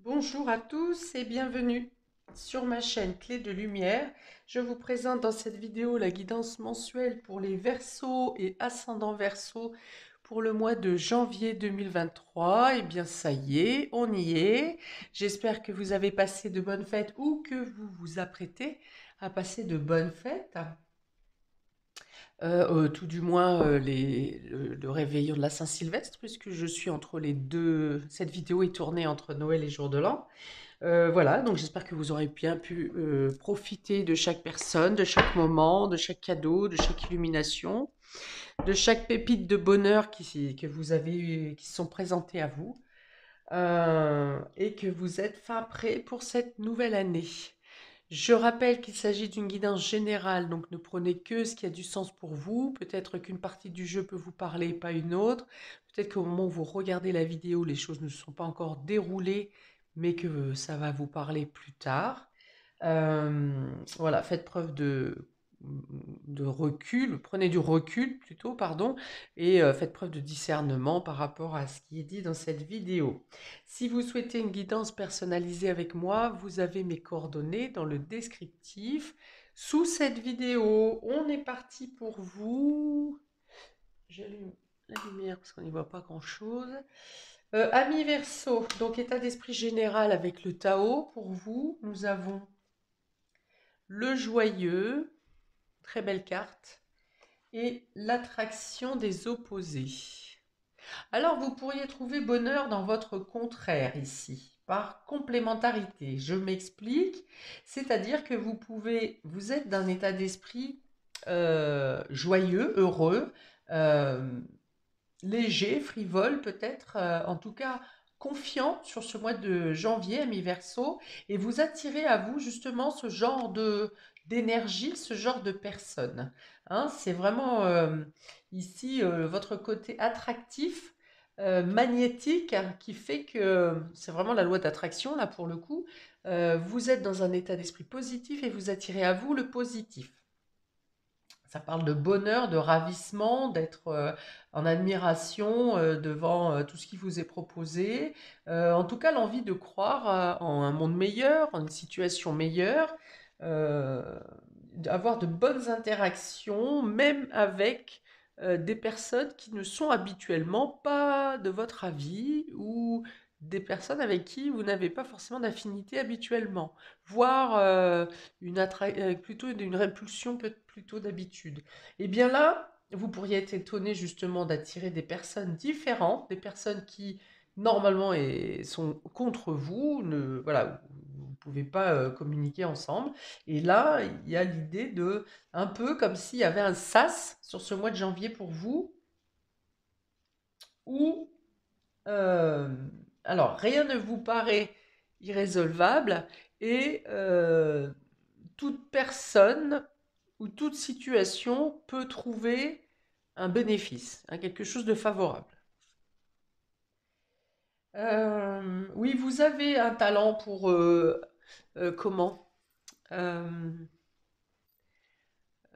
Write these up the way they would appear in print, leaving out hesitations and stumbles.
Bonjour à tous et bienvenue sur ma chaîne Clé de Lumière. Je vous présente dans cette vidéo la guidance mensuelle pour les Verseaux et ascendants Verseaux pour le mois de janvier 2023. Eh bien ça y est, on y est. J'espère que vous avez passé de bonnes fêtes ou que vous vous apprêtez à passer de bonnes fêtes. Tout du moins le réveillon de la Saint-Sylvestre, puisque je suis entre les deux. Cette vidéo est tournée entre Noël et Jour de l'An. Voilà, donc j'espère que vous aurez bien pu profiter de chaque personne, de chaque moment, de chaque cadeau, de chaque illumination, de chaque pépite de bonheur que vous avez, qui se sont présentées à vous, et que vous êtes fin prêt pour cette nouvelle année. Je rappelle qu'il s'agit d'une guidance générale, donc ne prenez que ce qui a du sens pour vous. Peut-être qu'une partie du jeu peut vous parler, pas une autre. Peut-être qu'au moment où vous regardez la vidéo, les choses ne se sont pas encore déroulées, mais que ça va vous parler plus tard. Voilà, faites preuve de recul, prenez du recul plutôt, pardon, et faites preuve de discernement par rapport à ce qui est dit dans cette vidéo. Si vous souhaitez une guidance personnalisée avec moi, vous avez mes coordonnées dans le descriptif sous cette vidéo. On est parti pour vous. J'allume la lumière parce qu'on n'y voit pas grand-chose. Amis Verseau, donc état d'esprit général avec le Tao. Pour vous, nous avons le joyeux, très belle carte, et l'attraction des opposés. Alors vous pourriez trouver bonheur dans votre contraire ici, par complémentarité. Je m'explique, c'est-à-dire que vous êtes d'un état d'esprit joyeux, heureux, euh, léger, frivole peut-être, en tout cas confiant sur ce mois de janvier à mi-verso, et vous attirez à vous justement ce genre de d'énergie, ce genre de personne. Hein, c'est vraiment ici votre côté attractif, magnétique, hein, qui fait que c'est vraiment la loi d'attraction là pour le coup. Vous êtes dans un état d'esprit positif et vous attirez à vous le positif. Ça parle de bonheur, de ravissement, d'être en admiration devant tout ce qui vous est proposé. En tout cas, l'envie de croire en un monde meilleur, en une situation meilleure, euh, d'avoir de bonnes interactions, même avec des personnes qui ne sont habituellement pas de votre avis ou des personnes avec qui vous n'avez pas forcément d'affinité habituellement, voire plutôt d'une répulsion plutôt d'habitude. Et bien là, vous pourriez être étonné justement d'attirer des personnes différentes, des personnes qui normalement sont contre vous, voilà, vous ne pouvez pas communiquer ensemble. Et là, il y a l'idée de, un peu comme s'il y avait un sas sur ce mois de janvier pour vous, où, euh, alors, rien ne vous paraît irrésolvable et toute personne ou toute situation peut trouver un bénéfice, hein, quelque chose de favorable. Oui, vous avez un talent pour comment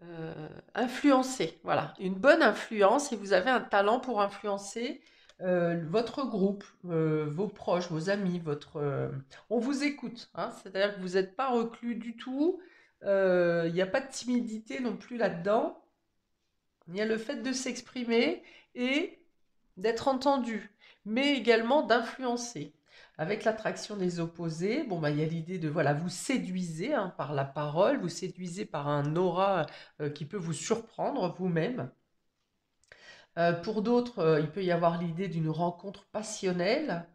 Euh, influencer, voilà, une bonne influence et vous avez un talent pour influencer votre groupe, vos proches, vos amis, on vous écoute, hein, c'est-à-dire que vous n'êtes pas reclus du tout, il n'y a pas de timidité non plus là-dedans. Il y a le fait de s'exprimer et d'être entendu, mais également d'influencer. Avec l'attraction des opposés, bon, bah, il y a l'idée de, voilà, vous séduisez hein, par la parole, vous séduisez par un aura qui peut vous surprendre vous-même. Pour d'autres, il peut y avoir l'idée d'une rencontre passionnelle.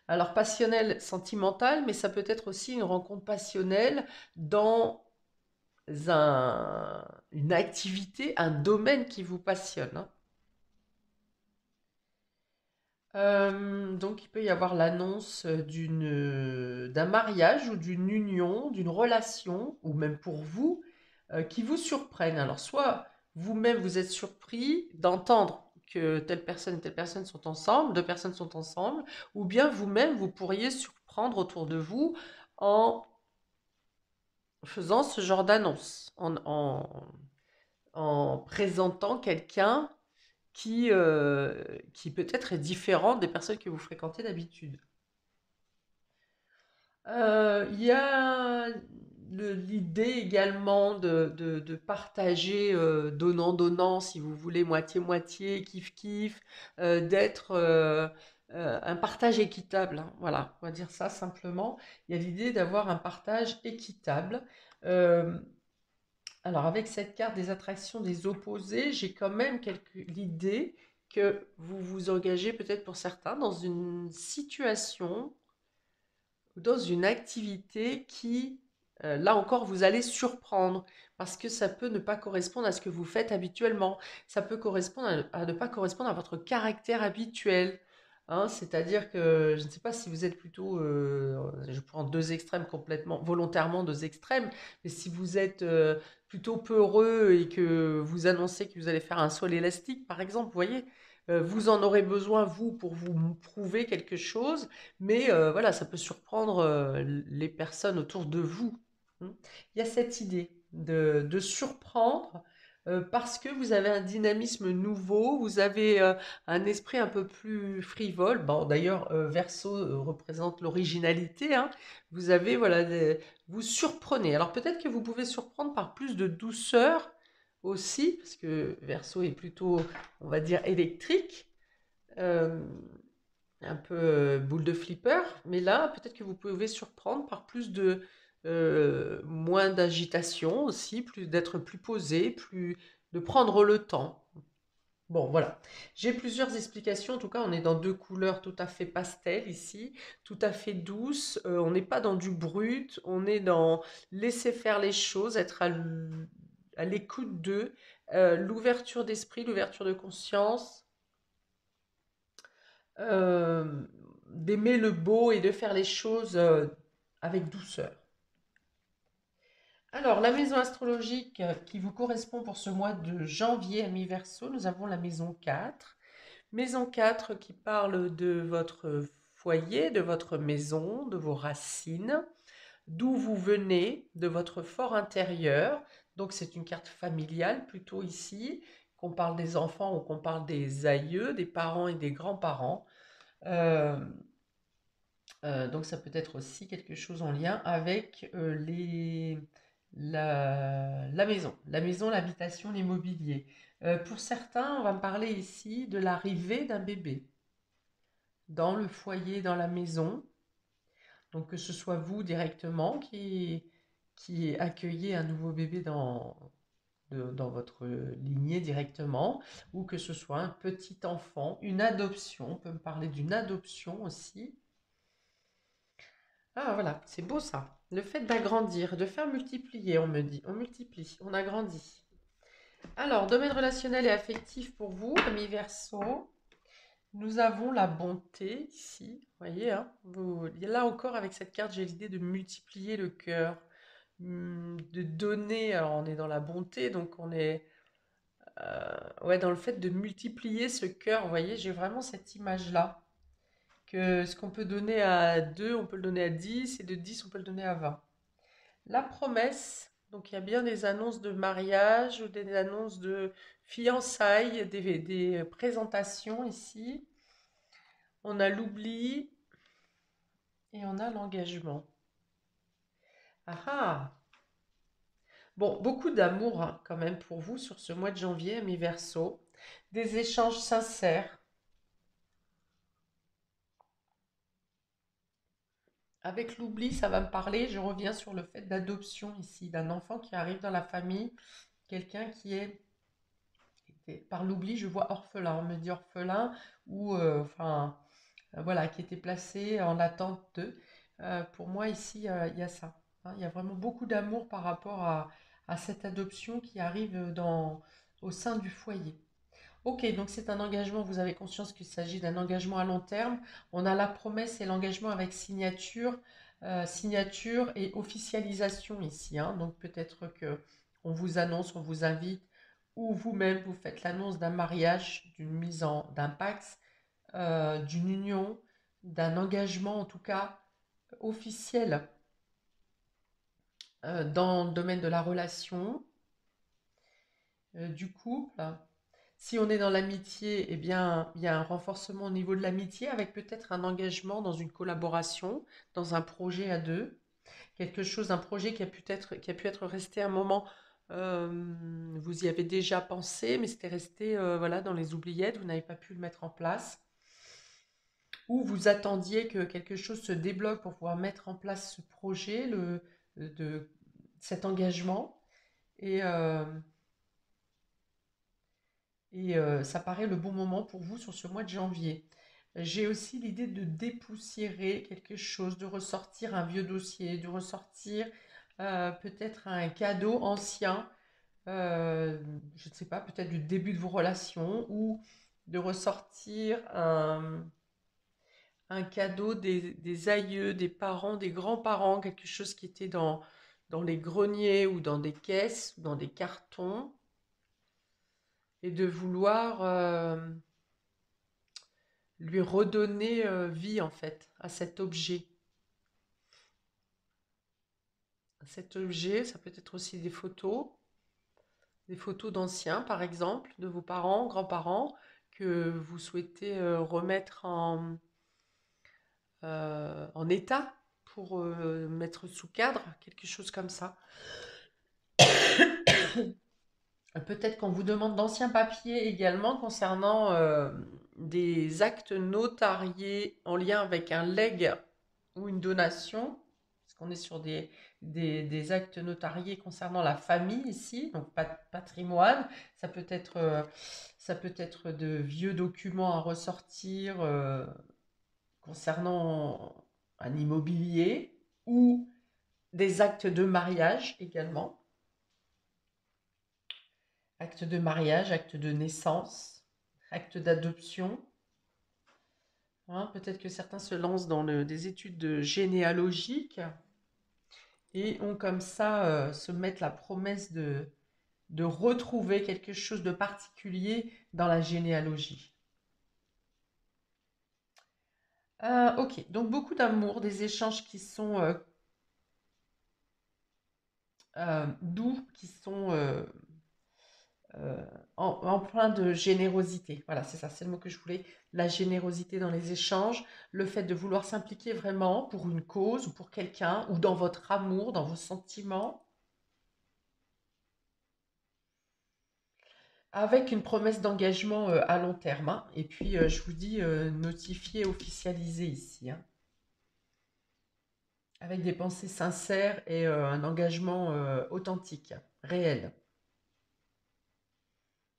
Alors passionnelle, sentimentale, mais ça peut être aussi une rencontre passionnelle dans une activité, un domaine qui vous passionne, hein. Donc il peut y avoir l'annonce d'un mariage ou d'une union, d'une relation, ou même pour vous, qui vous surprennent. Alors soit vous-même vous êtes surpris d'entendre que telle personne et telle personne sont ensemble, deux personnes sont ensemble, ou bien vous-même vous pourriez surprendre autour de vous en faisant ce genre d'annonce, en présentant quelqu'un qui peut-être est différent des personnes que vous fréquentez d'habitude. Il y a l'idée également de partager, donnant-donnant, si vous voulez, moitié-moitié, kiff-kiff, d'être un partage équitable, hein. Voilà, on va dire ça simplement. Il y a l'idée d'avoir un partage équitable. Euh, alors, avec cette carte des attractions des opposés, j'ai quand même l'idée que vous vous engagez peut-être pour certains dans une situation dans une activité qui, là encore, vous allez surprendre parce que ça peut ne pas correspondre à ce que vous faites habituellement. Ça peut correspondre à ne pas correspondre à votre caractère habituel. Hein, c'est-à-dire que je ne sais pas si vous êtes plutôt, je prends deux extrêmes complètement, volontairement deux extrêmes, mais si vous êtes plutôt peureux et que vous annoncez que vous allez faire un saut à l'élastique, par exemple, vous voyez, vous en aurez besoin, vous, pour vous prouver quelque chose, mais voilà, ça peut surprendre les personnes autour de vous. Hein. Il y a cette idée de surprendre parce que vous avez un dynamisme nouveau, vous avez un esprit un peu plus frivole. Bon, d'ailleurs, Verseau représente l'originalité. Hein. Vous avez, voilà, vous surprenez. Alors peut-être que vous pouvez surprendre par plus de douceur aussi, parce que Verseau est plutôt, on va dire, électrique. Euh, un peu boule de flipper, mais là, peut-être que vous pouvez surprendre par plus de moins d'agitation aussi, plus d'être plus posé, plus de prendre le temps. Bon, voilà. J'ai plusieurs explications. En tout cas, on est dans deux couleurs tout à fait pastel ici, tout à fait douces. On n'est pas dans du brut, on est dans laisser faire les choses, être à l'écoute d'eux, l'ouverture d'esprit, l'ouverture de conscience, euh, d'aimer le beau et de faire les choses avec douceur. Alors, la maison astrologique qui vous correspond pour ce mois de janvier à mi-verso, nous avons la maison 4. Maison 4 qui parle de votre foyer, de votre maison, de vos racines, d'où vous venez, de votre fort intérieur. Donc, c'est une carte familiale plutôt ici, qu'on parle des enfants ou qu'on parle des aïeux, des parents et des grands-parents. Euh, donc ça peut être aussi quelque chose en lien avec la maison, l'habitation, l'immobilier. Pour certains, on va me parler ici de l'arrivée d'un bébé dans le foyer, dans la maison. Donc que ce soit vous directement qui accueillez un nouveau bébé dans votre lignée directement, ou que ce soit un petit enfant, une adoption. On peut me parler d'une adoption aussi. Ah voilà, c'est beau ça. Le fait d'agrandir, de faire multiplier, on me dit. On multiplie, on agrandit. Alors, domaine relationnel et affectif pour vous, ami Verseau. Nous avons la bonté ici. Vous voyez, hein, là encore, avec cette carte, j'ai l'idée de multiplier le cœur, de donner. Alors, on est dans la bonté, donc on est ouais, dans le fait de multiplier ce cœur. Vous voyez, j'ai vraiment cette image-là. Que ce qu'on peut donner à 2, on peut le donner à 10, et de 10, on peut le donner à 20. La promesse, donc il y a bien des annonces de mariage ou des annonces de fiançailles, des présentations ici. On a l'oubli et on a l'engagement. Ah ah! Bon, beaucoup d'amour hein, quand même pour vous sur ce mois de janvier, mi Verseau. Des échanges sincères. Avec l'oubli, ça va me parler, je reviens sur le fait d'adoption ici, d'un enfant qui arrive dans la famille, quelqu'un qui est par l'oubli, je vois orphelin. On me dit orphelin ou enfin voilà, qui était placé en attente de. Pour moi ici, il y a ça. Hein. Il y a vraiment beaucoup d'amour par rapport à cette adoption qui arrive au sein du foyer. Ok, donc c'est un engagement, vous avez conscience qu'il s'agit d'un engagement à long terme. On a la promesse et l'engagement avec signature, signature et officialisation ici. Hein. Donc peut-être que on vous annonce, on vous invite, ou vous-même vous faites l'annonce d'un mariage, d'un pax, d'une union, d'un engagement en tout cas officiel dans le domaine de la relation, du couple. Si on est dans l'amitié, eh bien, il y a un renforcement au niveau de l'amitié avec peut-être un engagement dans une collaboration, dans un projet à deux, quelque chose, un projet qui a pu être resté un moment, vous y avez déjà pensé, mais c'était resté voilà, dans les oubliettes, vous n'avez pas pu le mettre en place, ou vous attendiez que quelque chose se débloque pour pouvoir mettre en place ce projet, de, cet engagement, et, euh, ça paraît le bon moment pour vous sur ce mois de janvier. J'ai aussi l'idée de dépoussiérer quelque chose, de ressortir un vieux dossier, de ressortir peut-être un cadeau ancien, je ne sais pas, peut-être du début de vos relations, ou de ressortir un cadeau des aïeux, des parents, des grands-parents, quelque chose qui était dans les greniers ou dans des caisses ou dans des cartons, et de vouloir lui redonner vie en fait à cet objet. Cet objet, ça peut être aussi des photos d'anciens par exemple, de vos parents, grands-parents, que vous souhaitez remettre en état pour mettre sous cadre, quelque chose comme ça. Peut-être qu'on vous demande d'anciens papiers également concernant des actes notariés en lien avec un legs ou une donation, parce qu'on est sur des actes notariés concernant la famille ici, donc pas de patrimoine. Ça peut être, euh, Ça peut être de vieux documents à ressortir concernant un immobilier ou des actes de mariage également. Acte de mariage, acte de naissance, acte d'adoption. Hein, peut-être que certains se lancent dans des études généalogiques et ont comme ça se mettent la promesse de retrouver quelque chose de particulier dans la généalogie. Ok, donc beaucoup d'amour, des échanges qui sont doux, qui sont en plein de générosité. Voilà, c'est ça, c'est le mot que je voulais. La générosité dans les échanges, le fait de vouloir s'impliquer vraiment pour une cause ou pour quelqu'un, ou dans votre amour, dans vos sentiments, avec une promesse d'engagement à long terme, hein. Et puis, je vous dis, notifié, officialisé ici, hein, avec des pensées sincères et un engagement authentique, réel.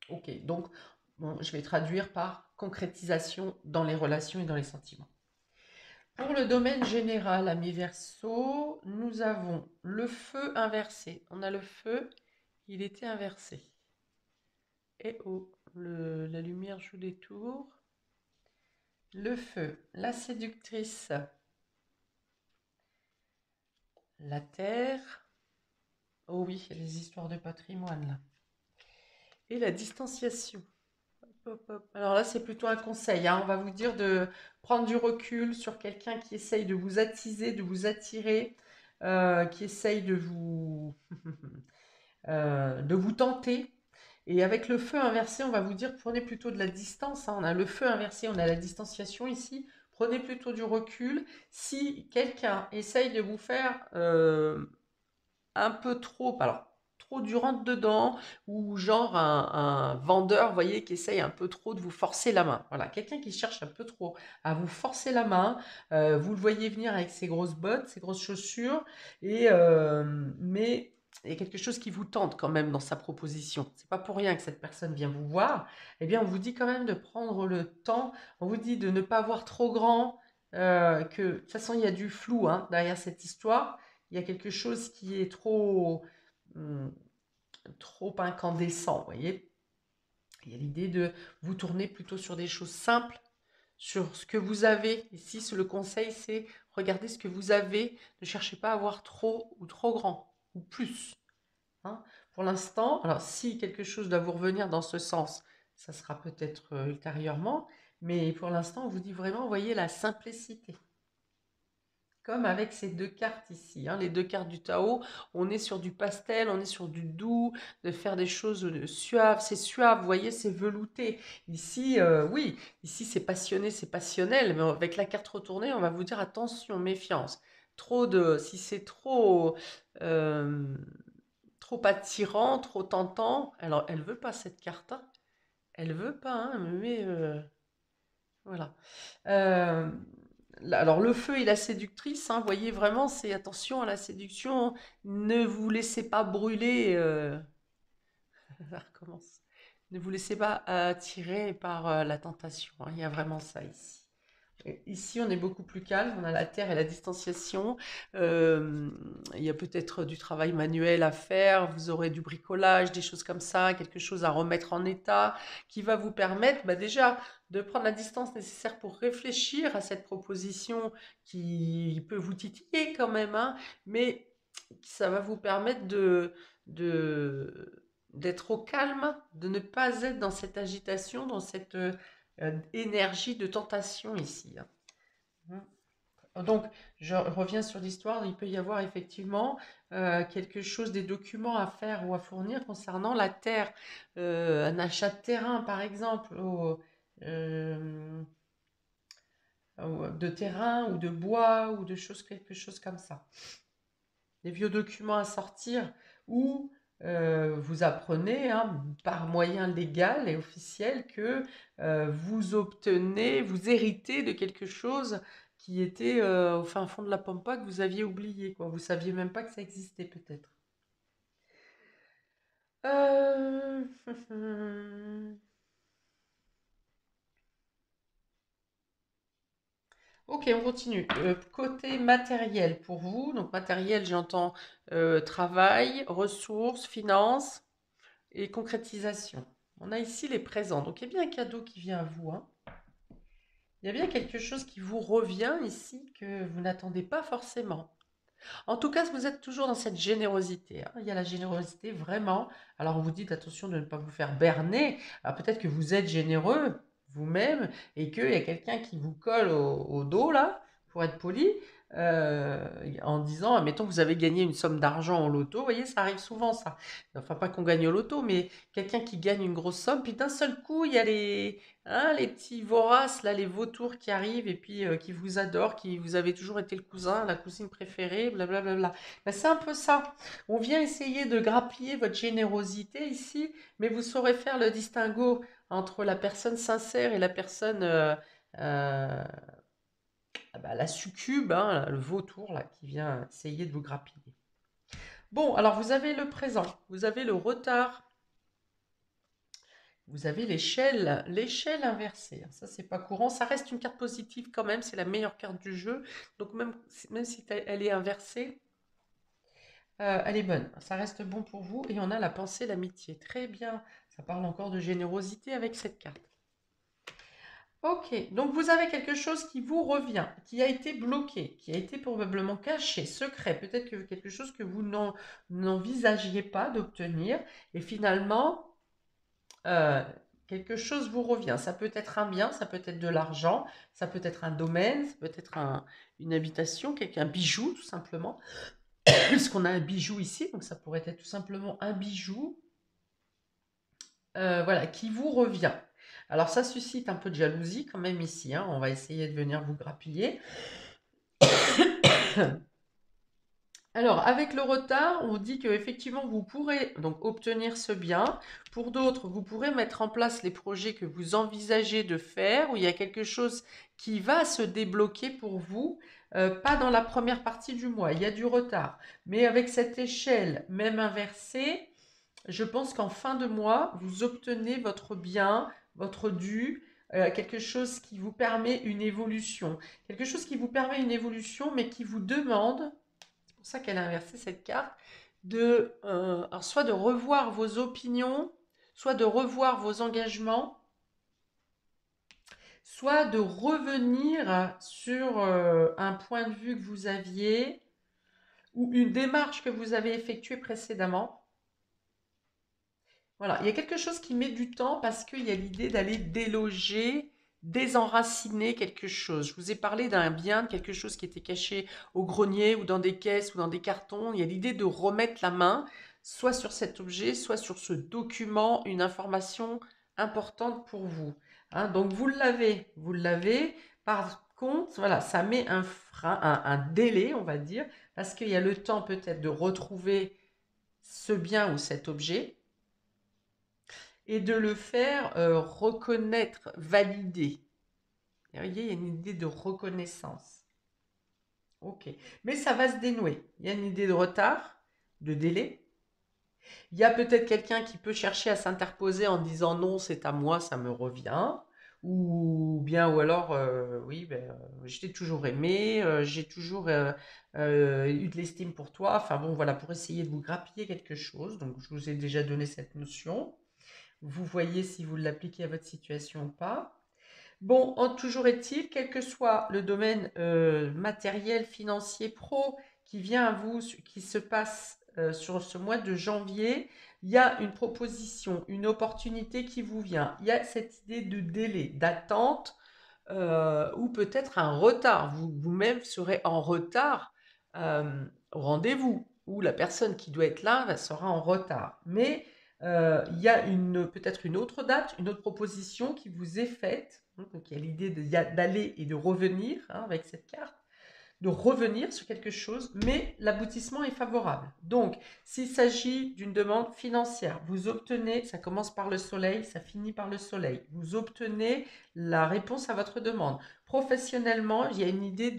Ok, donc bon, je vais traduire par concrétisation dans les relations et dans les sentiments. Pour le domaine général, amis Verseau, nous avons le feu inversé. On a le feu, il était inversé. Et oh, la lumière joue des tours. Le feu, la séductrice, la terre. Oh oui, il y a les histoires de patrimoine là. Et la distanciation. Hop, hop. Alors là, c'est plutôt un conseil, hein. On va vous dire de prendre du recul sur quelqu'un qui essaye de vous attiser, de vous attirer, qui essaye de vous tenter. Et avec le feu inversé, on va vous dire prenez plutôt de la distance, hein. On a le feu inversé, on a la distanciation ici. Prenez plutôt du recul. Si quelqu'un essaye de vous faire un peu trop, alors trop du rentre-dedans, ou genre un vendeur, vous voyez, qui essaye un peu trop de vous forcer la main. Voilà, quelqu'un qui cherche un peu trop à vous forcer la main, vous le voyez venir avec ses grosses bottes, ses grosses chaussures, mais il y a quelque chose qui vous tente quand même dans sa proposition. C'est pas pour rien que cette personne vient vous voir. Eh bien, on vous dit quand même de prendre le temps. On vous dit de ne pas voir trop grand. Que de toute façon, il y a du flou hein, derrière cette histoire. Il y a quelque chose qui est hum, trop incandescent, vous voyez. Il y a l'idée de vous tourner plutôt sur des choses simples, sur ce que vous avez. Ici, le conseil, c'est regardez ce que vous avez. Ne cherchez pas à avoir trop ou trop grand ou plus, hein. Pour l'instant, alors si quelque chose doit vous revenir dans ce sens, ça sera peut-être ultérieurement, mais pour l'instant, on vous dit vraiment, voyez la simplicité. comme avec ces deux cartes ici, hein, les deux cartes du Tao, on est sur du pastel, on est sur du doux, de faire des choses suaves, c'est suave, vous voyez, c'est velouté. Ici, oui, ici c'est passionné, c'est passionnel, mais avec la carte retournée, on va vous dire attention, méfiance. Si c'est euh, trop attirant, trop tentant, alors elle veut pas cette carte, hein. Elle veut pas, hein, mais voilà. Euh, alors le feu et la séductrice, hein, voyez vraiment, c'est attention à la séduction, ne vous laissez pas brûler, ça recommence. Ne vous laissez pas attirer par la tentation, hein, il y a vraiment ça ici. Ici, on est beaucoup plus calme, on a la terre et la distanciation. Euh, il y a peut-être du travail manuel à faire, vous aurez du bricolage, des choses comme ça, quelque chose à remettre en état qui va vous permettre bah, déjà de prendre la distance nécessaire pour réfléchir à cette proposition qui peut vous titiller quand même, hein, mais ça va vous permettre d'être au calme, de ne pas être dans cette agitation, dans cette énergie de tentation ici, hein. Donc, je reviens sur l'histoire. Il peut y avoir effectivement quelque chose, des documents à faire ou à fournir concernant la terre, un achat de terrain par exemple, euh, de terrain ou de bois ou de choses, quelque chose comme ça. Des vieux documents à sortir où vous apprenez hein, par moyen légal et officiel que vous héritez de quelque chose qui était au fin fond de la pampa que vous aviez oublié, quoi. Vous saviez même pas que ça existait peut-être. Euh, Ok, on continue. Côté matériel pour vous, donc matériel, j'entends travail, ressources, finances et concrétisation. On a ici les présents. Donc il y a bien un cadeau qui vient à vous, hein. Il y a bien quelque chose qui vous revient ici que vous n'attendez pas forcément. En tout cas, vous êtes toujours dans cette générosité, hein. Il y a la générosité vraiment. Alors on vous dit attention de ne pas vous faire berner. Alors peut-être que vous êtes généreux vous-même et qu'il y a quelqu'un qui vous colle au dos là, pour être poli, en disant, admettons que vous avez gagné une somme d'argent au loto. Vous voyez, ça arrive souvent ça. Enfin pas qu'on gagne au loto, mais quelqu'un qui gagne une grosse somme, puis d'un seul coup, il y a les petits voraces, là, les vautours qui arrivent et puis qui vous adorent, qui vous avez toujours été le cousin, la cousine préférée, blablabla. Ben, c'est un peu ça. On vient essayer de grappiller votre générosité ici, mais vous saurez faire le distinguo entre la personne sincère et la personne, euh, la succube, hein, le vautour là, qui vient essayer de vous grappiller. Bon, alors vous avez le présent, vous avez le retard. Vous avez l'échelle inversée. Ça, c'est pas courant. Ça reste une carte positive quand même. C'est la meilleure carte du jeu. Donc, même si elle est inversée, elle est bonne. Ça reste bon pour vous. Et on a la pensée, l'amitié. Très bien. Ça parle encore de générosité avec cette carte. Ok, donc vous avez quelque chose qui vous revient, qui a été bloqué, qui a été probablement caché, secret, peut-être que quelque chose que vous n'envisagiez pas d'obtenir, et finalement, euh, quelque chose vous revient. Ça peut être un bien, ça peut être de l'argent, ça peut être un domaine, ça peut être une habitation, un bijou tout simplement. Puisqu'on a un bijou ici, donc ça pourrait être tout simplement un bijou, voilà, qui vous revient. Alors ça suscite un peu de jalousie quand même ici, hein. On va essayer de venir vous grappiller. Alors, avec le retard, on dit qu'effectivement, vous pourrez donc obtenir ce bien. Pour d'autres, vous pourrez mettre en place les projets que vous envisagez de faire, où il y a quelque chose qui va se débloquer pour vous, pas dans la première partie du mois. Il y a du retard. Mais avec cette échelle, même inversée, je pense qu'en fin de mois, vous obtenez votre bien, votre dû, quelque chose qui vous permet une évolution. Quelque chose qui vous permet une évolution, mais qui vous demande pour ça qu'elle a inversé cette carte, alors soit de revoir vos opinions, soit de revoir vos engagements, soit de revenir sur un point de vue que vous aviez ou une démarche que vous avez effectuée précédemment. Voilà, il y a quelque chose qui met du temps parce qu'il y a l'idée d'aller déloger désenraciner quelque chose. Je vous ai parlé d'un bien, de quelque chose qui était caché au grenier ou dans des caisses ou dans des cartons. Il y a l'idée de remettre la main soit sur cet objet, soit sur ce document, une information importante pour vous. Hein, donc vous l'avez, vous l'avez. Par contre, voilà, ça met un frein, un délai, on va dire, parce qu'il y a le temps peut-être de retrouver ce bien ou cet objet et de le faire reconnaître, valider. Vous voyez, il y a une idée de reconnaissance. Ok. Mais ça va se dénouer. Il y a une idée de retard, de délai. Il y a peut-être quelqu'un qui peut chercher à s'interposer en disant non, c'est à moi, ça me revient. Ou bien, ou alors, oui, ben, je t'ai toujours aimé, j'ai toujours eu de l'estime pour toi. Enfin bon, voilà, pour essayer de vous grappiller quelque chose. Donc, je vous ai déjà donné cette notion. Vous voyez si vous l'appliquez à votre situation ou pas. Bon, toujours est-il, quel que soit le domaine matériel, financier, pro qui vient à vous, qui se passe sur ce mois de janvier, il y a une proposition, une opportunité qui vous vient. Il y a cette idée de délai, d'attente ou peut-être un retard. Vous-même serez en retard au rendez-vous, ou la personne qui doit être là sera en retard. Mais il y a peut-être une autre date, une autre proposition qui vous est faite. Donc il y a l'idée d'aller et de revenir avec cette carte, de revenir sur quelque chose, mais l'aboutissement est favorable. Donc, s'il s'agit d'une demande financière, vous obtenez, ça commence par le soleil, ça finit par le soleil, vous obtenez la réponse à votre demande. Professionnellement, il y a une idée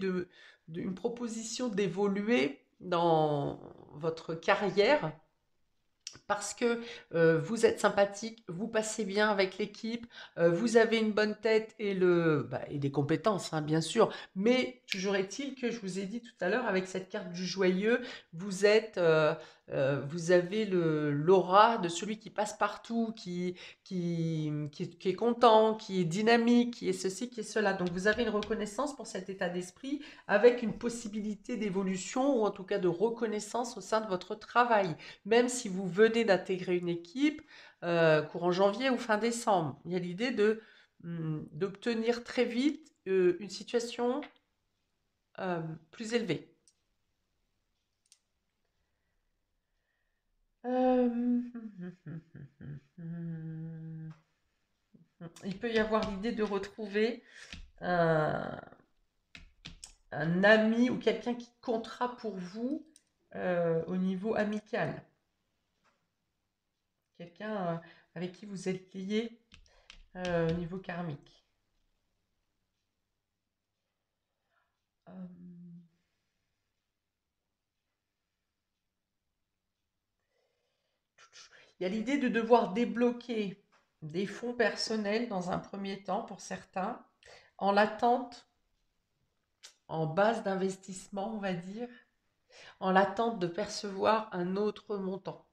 une proposition d'évoluer dans votre carrière parce que vous êtes sympathique, vous passez bien avec l'équipe, vous avez une bonne tête et des compétences, hein, bien sûr. Mais toujours est-il que je vous ai dit tout à l'heure, avec cette carte du joyeux, vous avez l'aura de celui qui passe partout, qui est content, qui est dynamique, qui est ceci, qui est cela. Donc vous avez une reconnaissance pour cet état d'esprit avec une possibilité d'évolution ou en tout cas de reconnaissance au sein de votre travail même si vous venez d'intégrer une équipe courant janvier ou fin décembre. Il y a l'idée d'obtenir très vite une situation plus élevée. Il peut y avoir l'idée de retrouver un, un ami ou quelqu'un qui comptera pour vous au niveau amical. Quelqu'un avec qui vous êtes lié au niveau karmique. Il y a l'idée de devoir débloquer des fonds personnels dans un premier temps pour certains, en l'attente, en base d'investissement, on va dire, en l'attente de percevoir un autre montant,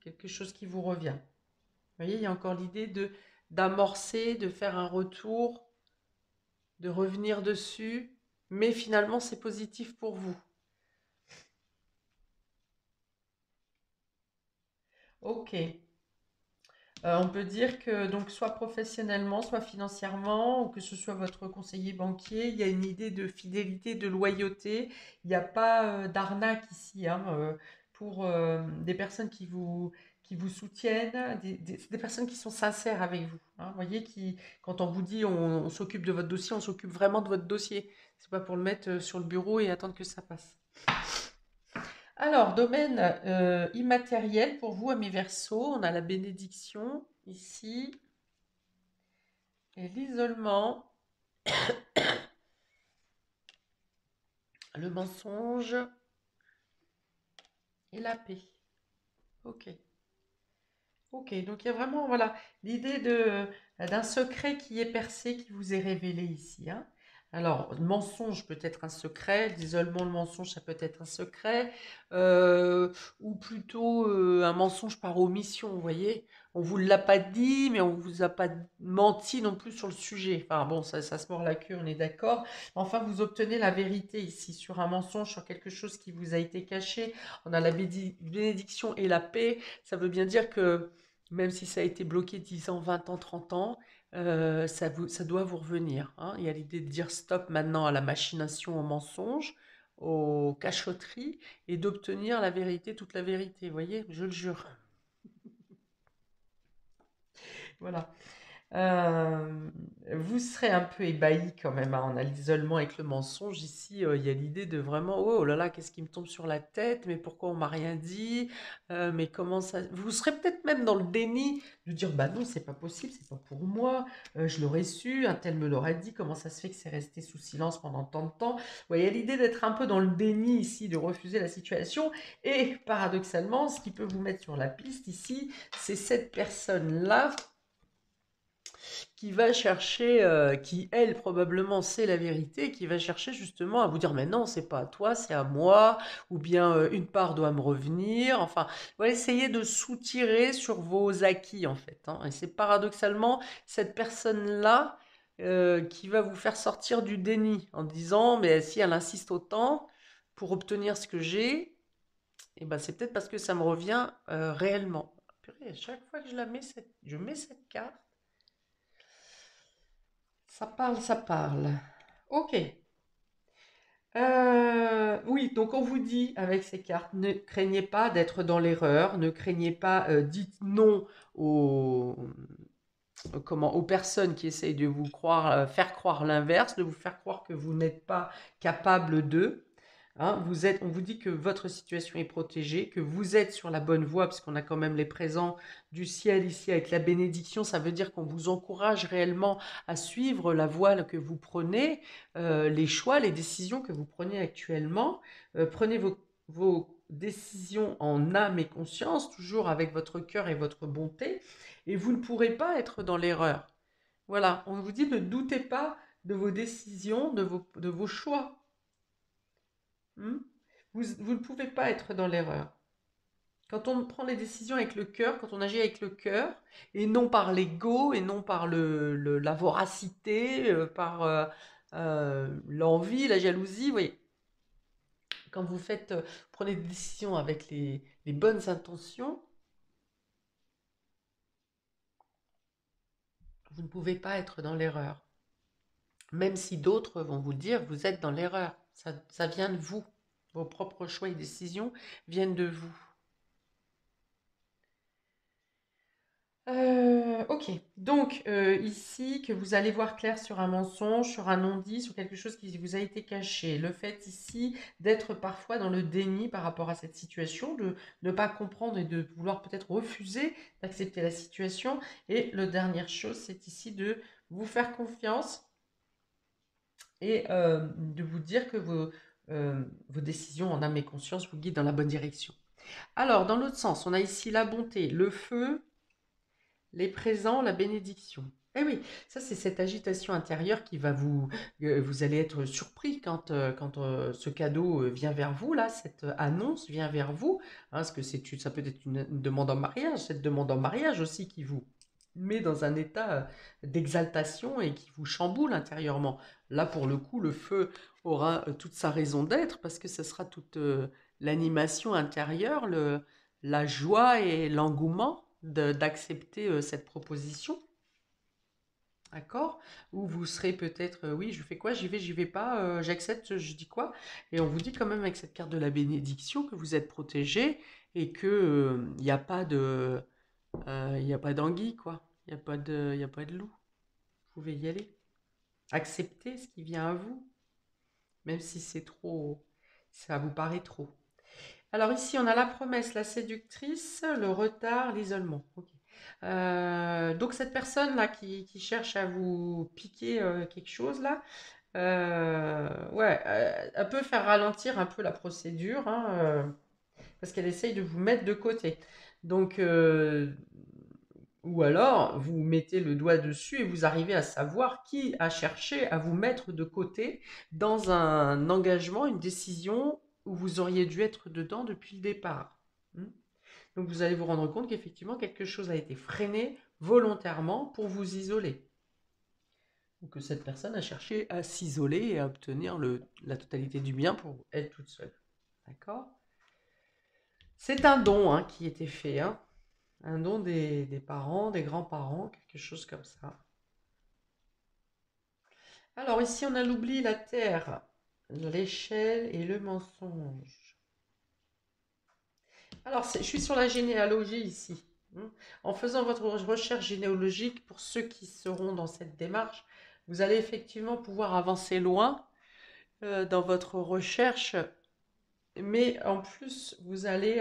quelque chose qui vous revient. Vous voyez, il y a encore l'idée d'amorcer, de faire un retour, de revenir dessus, mais finalement c'est positif pour vous. Ok. On peut dire que donc soit professionnellement, soit financièrement, ou que ce soit votre conseiller banquier, il y a une idée de fidélité, de loyauté. Il n'y a pas d'arnaque ici hein, pour des personnes qui vous soutiennent, des personnes qui sont sincères avec vous. Hein. Vous voyez, quand on vous dit on s'occupe de votre dossier, on s'occupe vraiment de votre dossier. C'est pas pour le mettre sur le bureau et attendre que ça passe. Alors, domaine immatériel pour vous, amis Verseaux, on a la bénédiction ici et l'isolement, le mensonge et la paix. Ok. Ok, donc il y a vraiment voilà, l'idée d'un secret qui est percé, qui vous est révélé ici. Hein. Alors, le mensonge peut être un secret, l'isolement, le mensonge, ça peut être un secret, ou plutôt un mensonge par omission, vous voyez. On ne vous l'a pas dit, mais on ne vous a pas menti non plus sur le sujet. Enfin bon, ça se mord la queue, on est d'accord. Enfin, vous obtenez la vérité ici sur un mensonge, sur quelque chose qui vous a été caché. On a la bénédiction et la paix. Ça veut bien dire que même si ça a été bloqué 10 ans, 20 ans, 30 ans, ça doit vous revenir, hein. Il y a l'idée de dire stop maintenant à la machination, au mensonge, aux cachotteries et d'obtenir la vérité, toute la vérité. Vous voyez, je le jure. Voilà. Euh, Vous serez un peu ébahi quand même, hein. On a l'isolement avec le mensonge. Ici, il y a l'idée de vraiment, oh là là, qu'est-ce qui me tombe sur la tête? Mais pourquoi on m'a rien dit? Mais comment ça? Vous serez peut-être même dans le déni de dire, bah non, c'est pas possible, c'est pas pour moi. Je l'aurais su, un tel me l'aurait dit. Comment ça se fait que c'est resté sous silence pendant tant de temps? Ouais, il y a l'idée d'être un peu dans le déni ici, de refuser la situation. Et paradoxalement, ce qui peut vous mettre sur la piste ici, c'est cette personne-là qui va chercher, qui elle probablement sait la vérité, qui va chercher justement à vous dire mais non, c'est pas à toi, c'est à moi, ou bien une part doit me revenir. Enfin, on va essayer de soutirer sur vos acquis en fait, hein. Et c'est paradoxalement cette personne-là qui va vous faire sortir du déni en disant mais si elle insiste autant pour obtenir ce que j'ai, et ben c'est peut-être parce que ça me revient réellement. Purée, à chaque fois que je mets cette carte. Ça parle, ça parle. Ok. Oui, donc on vous dit avec ces cartes, ne craignez pas d'être dans l'erreur, ne craignez pas, dites non aux, aux personnes qui essayent de vous croire, faire croire l'inverse, de vous faire croire que vous n'êtes pas capable d'eux. Hein. On vous dit que votre situation est protégée, que vous êtes sur la bonne voie, parce qu'on a quand même les présents du ciel ici avec la bénédiction. Ça veut dire qu'on vous encourage réellement à suivre la voie que vous prenez, les choix, les décisions que vous prenez actuellement. Prenez vos décisions en âme et conscience, toujours avec votre cœur et votre bonté, et vous ne pourrez pas être dans l'erreur. Voilà, on vous dit ne doutez pas de vos décisions, de vos choix. Hmm. Vous ne pouvez pas être dans l'erreur. Quand on prend les décisions avec le cœur, quand on agit avec le cœur, et non par l'ego, et non par la voracité, par l'envie, la jalousie, vous voyez, quand vous faites, prenez des décisions avec les bonnes intentions, vous ne pouvez pas être dans l'erreur. Même si d'autres vont vous dire, vous êtes dans l'erreur. Ça vient de vous. Vos propres choix et décisions viennent de vous. Ok, donc ici que vous allez voir clair sur un mensonge, sur un non-dit, sur quelque chose qui vous a été caché. Le fait ici d'être parfois dans le déni par rapport à cette situation, de ne pas comprendre et de vouloir peut-être refuser d'accepter la situation. Et la dernière chose, c'est ici de vous faire confiance et de vous dire que vos décisions en âme et conscience vous guident dans la bonne direction. Alors, dans l'autre sens, on a ici la bonté, le feu, les présents, la bénédiction. Eh oui, ça c'est cette agitation intérieure qui va vous allez être surpris quand ce cadeau vient vers vous, là, cette annonce vient vers vous, hein, parce que ça peut être une demande en mariage, cette demande en mariage aussi qui vous met dans un état d'exaltation et qui vous chamboule intérieurement. Là, pour le coup, le feu aura toute sa raison d'être parce que ce sera toute l'animation intérieure, la joie et l'engouement d'accepter cette proposition. D'accord? Ou vous serez peut-être, oui, je fais quoi? J'y vais pas, j'accepte, je dis quoi? Et on vous dit quand même avec cette carte de la bénédiction que vous êtes protégé et que il n'y a pas il y a pas d'anguille, quoi. Il y a pas de loup. Vous pouvez y aller. Acceptez ce qui vient à vous, même si c'est trop, ça vous paraît trop. Alors ici, on a la promesse, la séductrice, le retard, l'isolement. Ok. Donc cette personne-là qui cherche à vous piquer quelque chose là, ouais, elle peut faire ralentir un peu la procédure, hein, parce qu'elle essaye de vous mettre de côté. Donc, ou alors vous mettez le doigt dessus et vous arrivez à savoir qui a cherché à vous mettre de côté dans un engagement, une décision où vous auriez dû être dedans depuis le départ. Hmm. Donc vous allez vous rendre compte qu'effectivement quelque chose a été freiné volontairement pour vous isoler. Ou que cette personne a cherché à s'isoler et à obtenir la totalité du bien pour elle toute seule. D'accord? C'est un don hein, qui était fait, hein. Un don des parents, des grands-parents, quelque chose comme ça. Alors ici, on a l'oubli, la terre, l'échelle et le mensonge. Alors, je suis sur la généalogie ici. Hein. En faisant votre recherche généalogique, pour ceux qui seront dans cette démarche, vous allez effectivement pouvoir avancer loin dans votre recherche, mais en plus, vous allez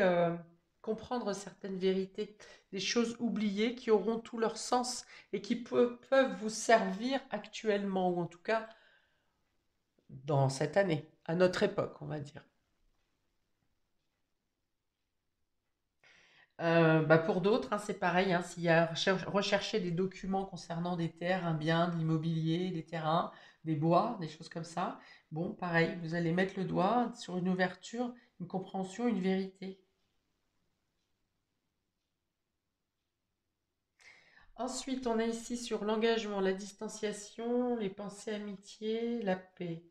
comprendre certaines vérités, des choses oubliées qui auront tout leur sens et qui peuvent vous servir actuellement, ou en tout cas dans cette année, à notre époque, on va dire. Bah, pour d'autres, hein, c'est pareil, hein, s'il y a rechercher des documents concernant des terres, un bien, de l'immobilier, des terrains, des bois, des choses comme ça, bon, pareil, vous allez mettre le doigt sur une ouverture, une compréhension, une vérité. Ensuite, on est ici sur l'engagement, la distanciation, les pensées amitié, la paix.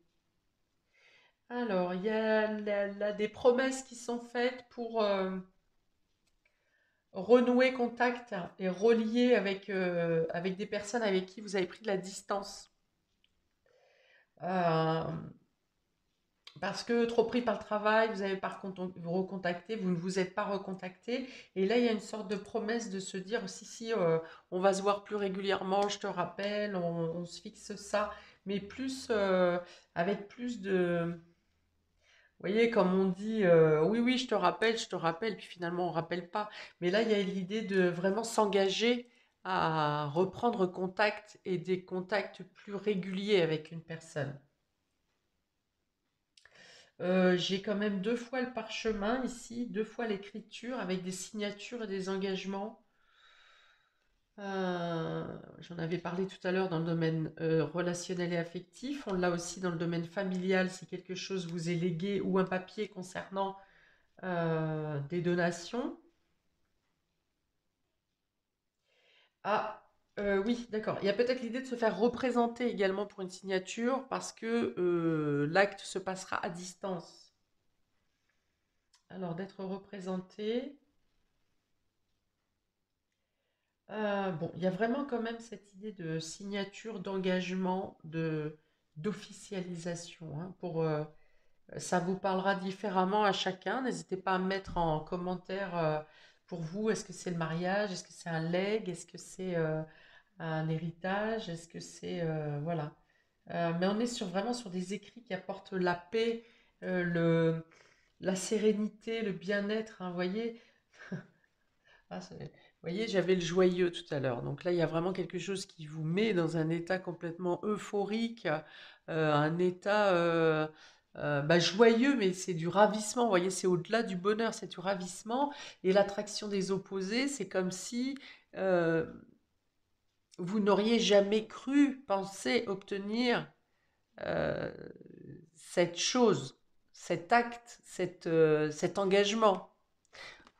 Alors, il y a là des promesses qui sont faites pour renouer contact et relier avec des personnes avec qui vous avez pris de la distance. Euh, Parce que trop pris par le travail, vous avez pas vous recontacté, vous ne vous êtes pas recontacté. Et là, il y a une sorte de promesse de se dire, si, si, on va se voir plus régulièrement, je te rappelle, on se fixe ça, mais plus, avec plus de... Vous voyez, comme on dit, oui, oui, je te rappelle, puis finalement, on ne rappelle pas. Mais là, il y a l'idée de vraiment s'engager à reprendre contact et des contacts plus réguliers avec une personne. J'ai quand même deux fois le parchemin ici, deux fois l'écriture avec des signatures et des engagements. J'en avais parlé tout à l'heure dans le domaine relationnel et affectif. On l'a aussi dans le domaine familial si quelque chose vous est légué ou un papier concernant des donations. Ah, oui, d'accord. Il y a peut-être l'idée de se faire représenter également pour une signature parce que l'acte se passera à distance. Alors, d'être représenté. Bon, il y a vraiment quand même cette idée de signature, d'engagement, d'officialisation, hein, ça vous parlera différemment à chacun. N'hésitez pas à mettre en commentaire pour vous, est-ce que c'est le mariage, est-ce que c'est un legs, est-ce que c'est un héritage, est-ce que c'est voilà. Mais on est vraiment sur des écrits qui apportent la paix, la sérénité, le bien-être, hein, vous voyez. Vous voyez, j'avais le joyeux tout à l'heure. Donc là, il y a vraiment quelque chose qui vous met dans un état complètement euphorique, un état bah, joyeux, mais c'est du ravissement. Vous voyez, c'est au-delà du bonheur, c'est du ravissement. Et l'attraction des opposés, c'est comme si euh, vous n'auriez jamais cru penser obtenir euh, cette chose, cet acte, cet engagement.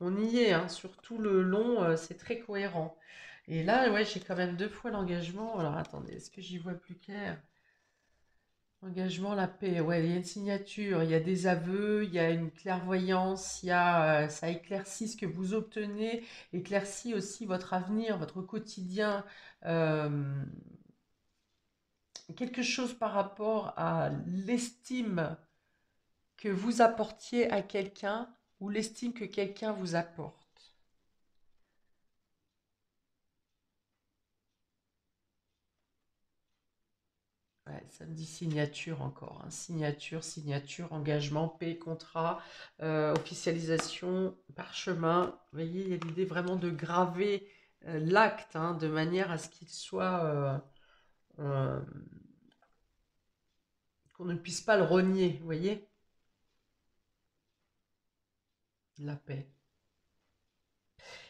On y est, hein, sur tout le long, c'est très cohérent. Et là, ouais, j'ai quand même deux fois l'engagement. Alors attendez, est-ce que j'y vois plus clair? Engagement, la paix. Ouais, il y a une signature, il y a des aveux, il y a une clairvoyance, il y a, ça éclaircit ce que vous obtenez, éclaircit aussi votre avenir, votre quotidien. euh, Quelque chose par rapport à l'estime que vous apportiez à quelqu'un ou l'estime que quelqu'un vous apporte. Ouais, ça me dit signature encore, hein. Signature, signature, engagement, paix, contrat, officialisation, parchemin. Vous voyez, il y a l'idée vraiment de graver l'acte, hein, de manière à ce qu'il soit, euh, qu'on ne puisse pas le renier, vous voyez, la paix.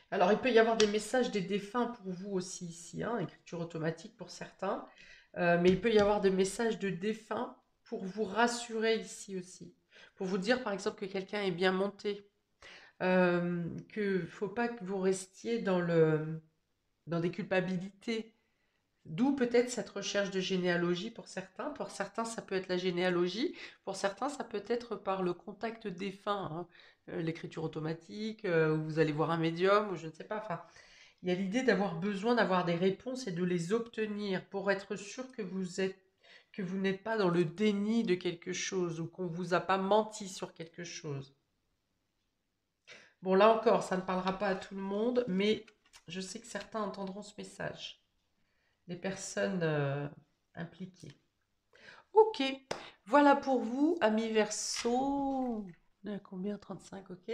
Alors, il peut y avoir des messages des défunts pour vous aussi ici, hein, écriture automatique pour certains. Mais il peut y avoir des messages de défunts pour vous rassurer ici aussi. Pour vous dire, par exemple, que quelqu'un est bien monté. Que faut pas que vous restiez dans des culpabilités. D'où peut-être cette recherche de généalogie pour certains. Pour certains, ça peut être la généalogie. Pour certains, ça peut être par le contact défunt, hein. L'écriture automatique, où vous allez voir un médium, ou je ne sais pas. Enfin, il y a l'idée d'avoir besoin d'avoir des réponses et de les obtenir pour être sûr que vous n'êtes pas dans le déni de quelque chose ou qu'on vous a pas menti sur quelque chose. Bon, là encore, ça ne parlera pas à tout le monde, mais je sais que certains entendront ce message. Les personnes impliquées. Ok, voilà pour vous, amis Verseau. On est à combien? 35, ok.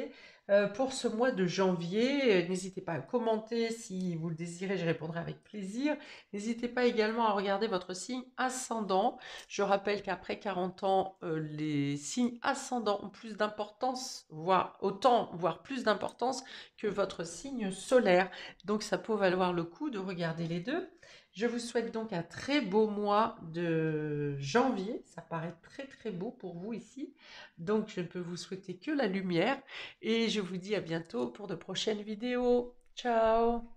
Pour ce mois de janvier, n'hésitez pas à commenter si vous le désirez, je répondrai avec plaisir. N'hésitez pas également à regarder votre signe ascendant. Je rappelle qu'après 40 ans, les signes ascendants ont plus d'importance, voire autant, voire plus d'importance que votre signe solaire. Donc ça peut valoir le coup de regarder les deux. Je vous souhaite donc un très beau mois de janvier. Ça paraît très très beau pour vous ici. Donc je ne peux vous souhaiter que la lumière. Et je vous dis à bientôt pour de prochaines vidéos. Ciao!